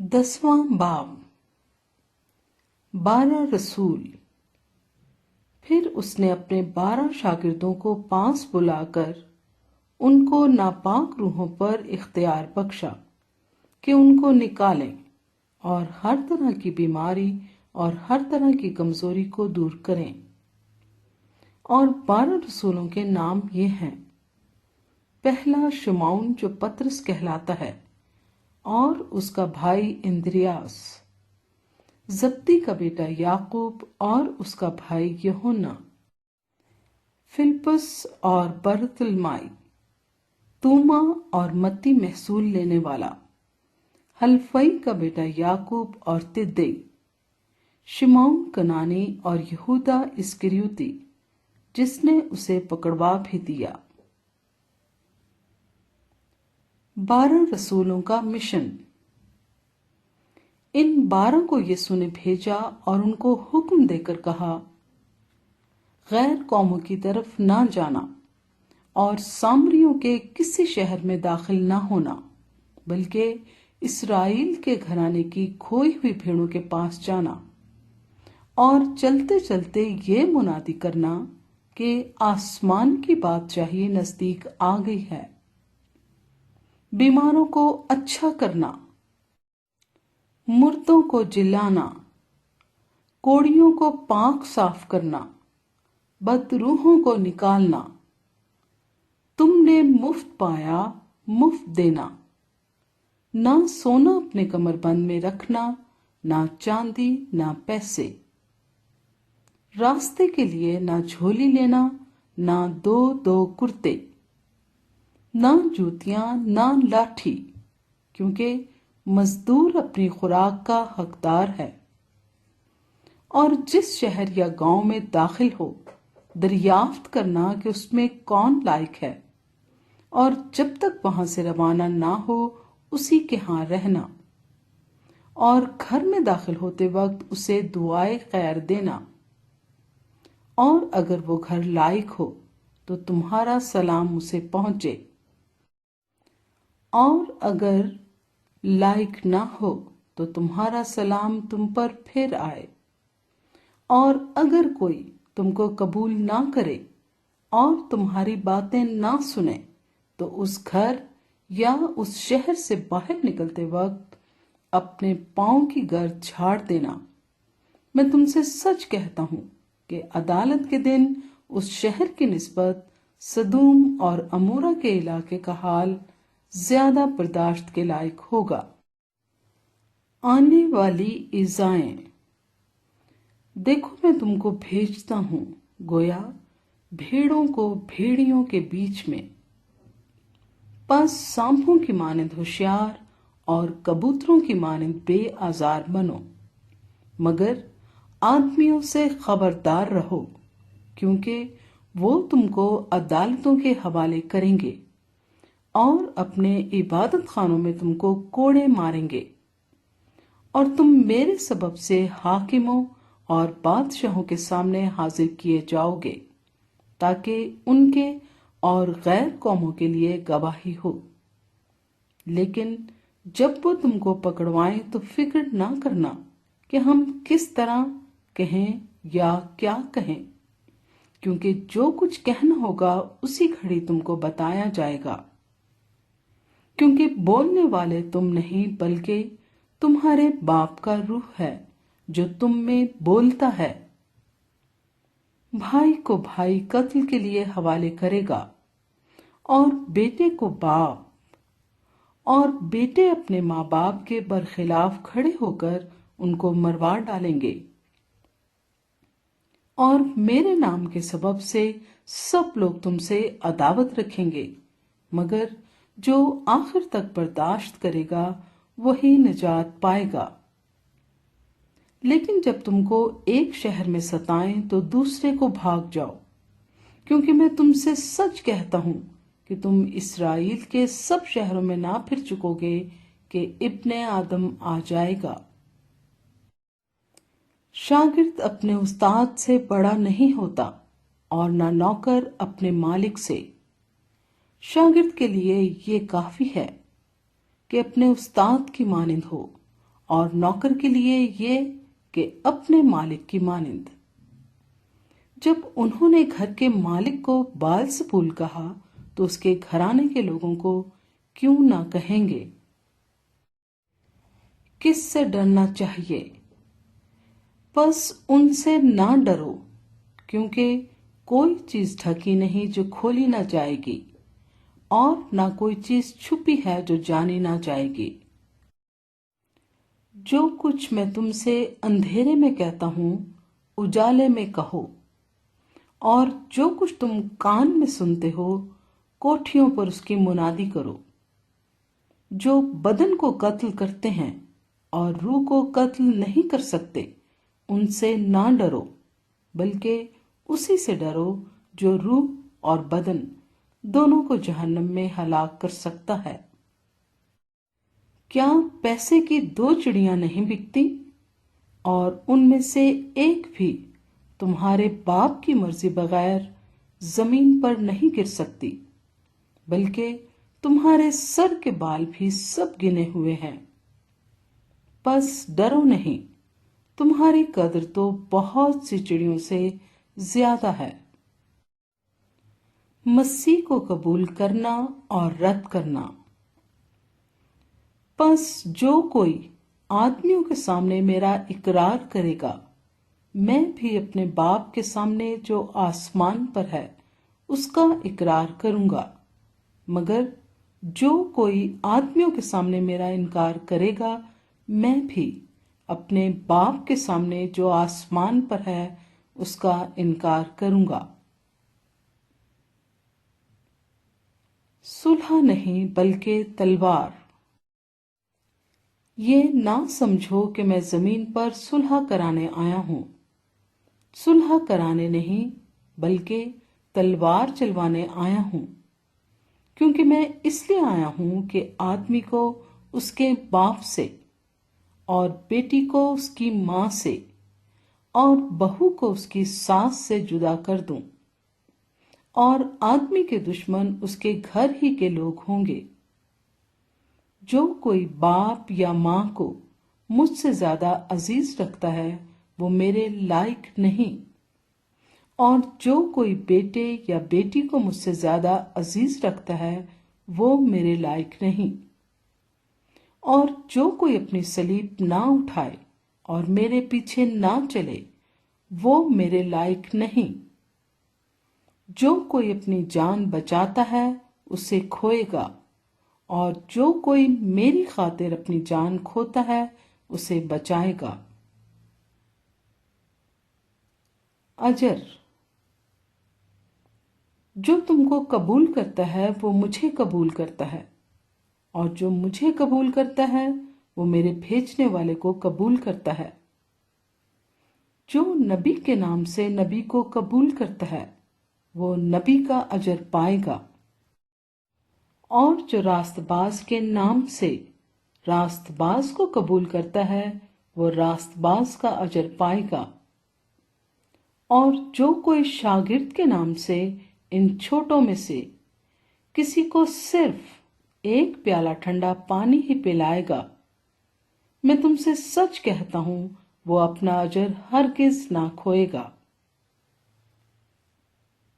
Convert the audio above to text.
10वां बाब 12 रसूल। फिर उसने अपने 12 शागिर्दों को पास बुलाकर उनको नापाक रूहों पर इख्तियार बख्शा कि उनको निकालें और हर तरह की बीमारी और हर तरह की कमजोरी को दूर करें। और 12 रसूलों के नाम ये हैं: पहला शिमौन जो पतरस कहलाता है, और उसका भाई इंद्रियास, जब्दी का बेटा याकूब और उसका भाई यूहन्ना, फिलिप्पुस और बरतुलमाई, तूमा और मत्ती महसूल लेने वाला, हलफई का बेटा याकूब और तिद्दई, शिमौन कनानी और यहूदा इस्करियोती जिसने उसे पकड़वा भी दिया। 12 रसूलों का मिशन। इन 12 को यीशु ने भेजा और उनको हुक्म देकर कहा, गैर कौमों की तरफ ना जाना और सामरियों के किसी शहर में दाखिल ना होना, बल्कि इस्राएल के घराने की खोई हुई भेड़ों के पास जाना और चलते चलते ये मुनादी करना कि आसमान की बादशाही नजदीक आ गई है। बीमारों को अच्छा करना, मुर्दों को जिलाना, कोड़ियों को पाक साफ करना, बदरूहों को निकालना, तुमने मुफ्त पाया मुफ्त देना, ना सोना अपने कमरबंद में रखना, ना चांदी ना पैसे, रास्ते के लिए ना झोली लेना, ना दो कुर्ते, ना जूतियां ना लाठी, क्योंकि मजदूर अपनी खुराक का हकदार है। और जिस शहर या गांव में दाखिल हो, दरियाफ्त करना कि उसमें कौन लायक है, और जब तक वहां से रवाना ना हो उसी के हां रहना, और घर में दाखिल होते वक्त उसे दुआए खैर देना। और अगर वो घर लायक हो तो तुम्हारा सलाम उसे पहुंचे, और अगर लायक ना हो तो तुम्हारा सलाम तुम पर फिर आए। और अगर कोई तुमको कबूल ना करे और तुम्हारी बातें ना सुने, तो उस घर या उस शहर से बाहर निकलते वक्त अपने पांव की गर्द झाड़ देना। मैं तुमसे सच कहता हूं कि अदालत के दिन उस शहर की निस्बत सदूम और अमोरा के इलाके का हाल ज्यादा बर्दाश्त के लायक होगा। आने वाली इज़ाएं। देखो, मैं तुमको भेजता हूं गोया भेड़ों को भेड़ियों के बीच में। बस सांपों की मानिंद होशियार और कबूतरों की मानिंद बेआजार बनो, मगर आदमियों से खबरदार रहो, क्योंकि वो तुमको अदालतों के हवाले करेंगे और अपने इबादत खानों में तुमको कोड़े मारेंगे, और तुम मेरे सबब से हाकिमों और बादशाहों के सामने हाजिर किए जाओगे, ताकि उनके और गैर कौमों के लिए गवाही हो। लेकिन जब वो तुमको पकड़वाएं तो फिक्र ना करना कि हम किस तरह कहें या क्या कहें, क्योंकि जो कुछ कहना होगा उसी घड़ी तुमको बताया जाएगा। क्योंकि बोलने वाले तुम नहीं, बल्कि तुम्हारे बाप का रूह है जो तुम में बोलता है। भाई को भाई कत्ल के लिए हवाले करेगा, और बेटे को बाप, और बेटे अपने माँ बाप के बरखिलाफ खड़े होकर उनको मरवा डालेंगे। और मेरे नाम के सबब से सब लोग तुमसे अदावत रखेंगे, मगर जो आखिर तक बर्दाश्त करेगा वही निजात पाएगा। लेकिन जब तुमको एक शहर में सताएं तो दूसरे को भाग जाओ, क्योंकि मैं तुमसे सच कहता हूं कि तुम इस्राएल के सब शहरों में ना फिर चुकोगे कि इब्ने आदम आ जाएगा। शागिर्द अपने उस्ताद से बड़ा नहीं होता, और ना नौकर अपने मालिक से। शागिर्द के लिए ये काफी है कि अपने उस्ताद की मानिंद हो اور نوکر کے لیے یہ کہ اپنے مالک کی مانند۔ جب انہوں نے گھر کے مالک کو بال سپول کہا تو اس کے گھرانے کے لوگوں کو کیوں نہ کہیں گے؟ کس سے ڈرنا چاہیے؟ بس ان سے نہ ڈرو، کیونکہ کوئی چیز ڈھکی نہیں جو کھولی نہ جائے گی، اور نہ کوئی چیز چھپی ہے جو جانی نہ جائے گی۔ جو کچھ میں تم سے اندھیرے میں کہتا ہوں اجالے میں کہو، اور جو کچھ تم کان میں سنتے ہو کوٹھیوں پر اس کی منادی کرو۔ جو بدن کو قتل کرتے ہیں اور روح کو قتل نہیں کر سکتے، ان سے نہ ڈرو، بلکہ اسی سے ڈرو جو روح اور بدن دونوں کو جہنم میں ہلاک کر سکتا ہے۔ کیا پیسے کی 2 چڑیاں نہیں بکتی؟ اور ان میں سے ایک بھی تمہارے باپ کی مرضی بغیر زمین پر نہیں گر سکتی، بلکہ تمہارے سر کے بال بھی سب گنے ہوئے ہیں۔ بس ڈرو نہیں، تمہاری قدر تو بہت سی چڑیوں سے زیادہ ہے۔ مسیح کو قبول کرنا اور رد کرنا۔ بس جو کوئی آدمیوں کے سامنے میرا اقرار کرے گا، میں بھی اپنے باپ کے سامنے جو آسمان پر ہے اس کا اقرار کروں گا۔ مگر جو کوئی آدمیوں کے سامنے میرا انکار کرے گا، میں بھی اپنے باپ کے سامنے جو آسمان پر ہے اس کا انکار کروں گا۔ صلح نہیں بلکہ تلوار۔ یہ نہ سمجھو کہ میں زمین پر صلح کرانے آیا ہوں، صلح کرانے نہیں بلکہ تلوار چلوانے آیا ہوں، کیونکہ میں اس لیے آیا ہوں کہ آدمی کو اس کے باپ سے، اور بیٹی کو اس کی ماں سے، اور بہو کو اس کی ساس سے جدا کر دوں، اور آدمی کے دشمن اس کے گھر ہی کے لوگ ہوں گے۔ جو کوئی باپ یا ماں کو مجھ سے زیادہ عزیز رکھتا ہے وہ میرے لائق نہیں، اور جو کوئی بیٹے یا بیٹی کو مجھ سے زیادہ عزیز رکھتا ہے وہ میرے لائق نہیں، اور جو کوئی اپنی صلیب نہ اٹھائے اور میرے پیچھے نہ چلے وہ میرے لائق نہیں۔ جو کوئی اپنی جان بچاتا ہے اسے کھوئے گا، اور جو کوئی میری خاطر اپنی جان کھوتا ہے اسے بچائے گا۔ اجر۔ جو تم کو قبول کرتا ہے وہ مجھے قبول کرتا ہے، اور جو مجھے قبول کرتا ہے وہ میرے بھیجنے والے کو قبول کرتا ہے۔ جو نبی کے نام سے نبی کو قبول کرتا ہے وہ نبی کا اجر پائے گا، اور جو راست باز کے نام سے راست باز کو قبول کرتا ہے وہ راست باز کا اجر پائے گا، اور جو کوئی شاگرد کے نام سے ان چھوٹوں میں سے کسی کو صرف 1 پیالہ ٹھنڈا پانی ہی پلائے گا، میں تم سے سچ کہتا ہوں وہ اپنا اجر ہرگز نہ کھوئے گا۔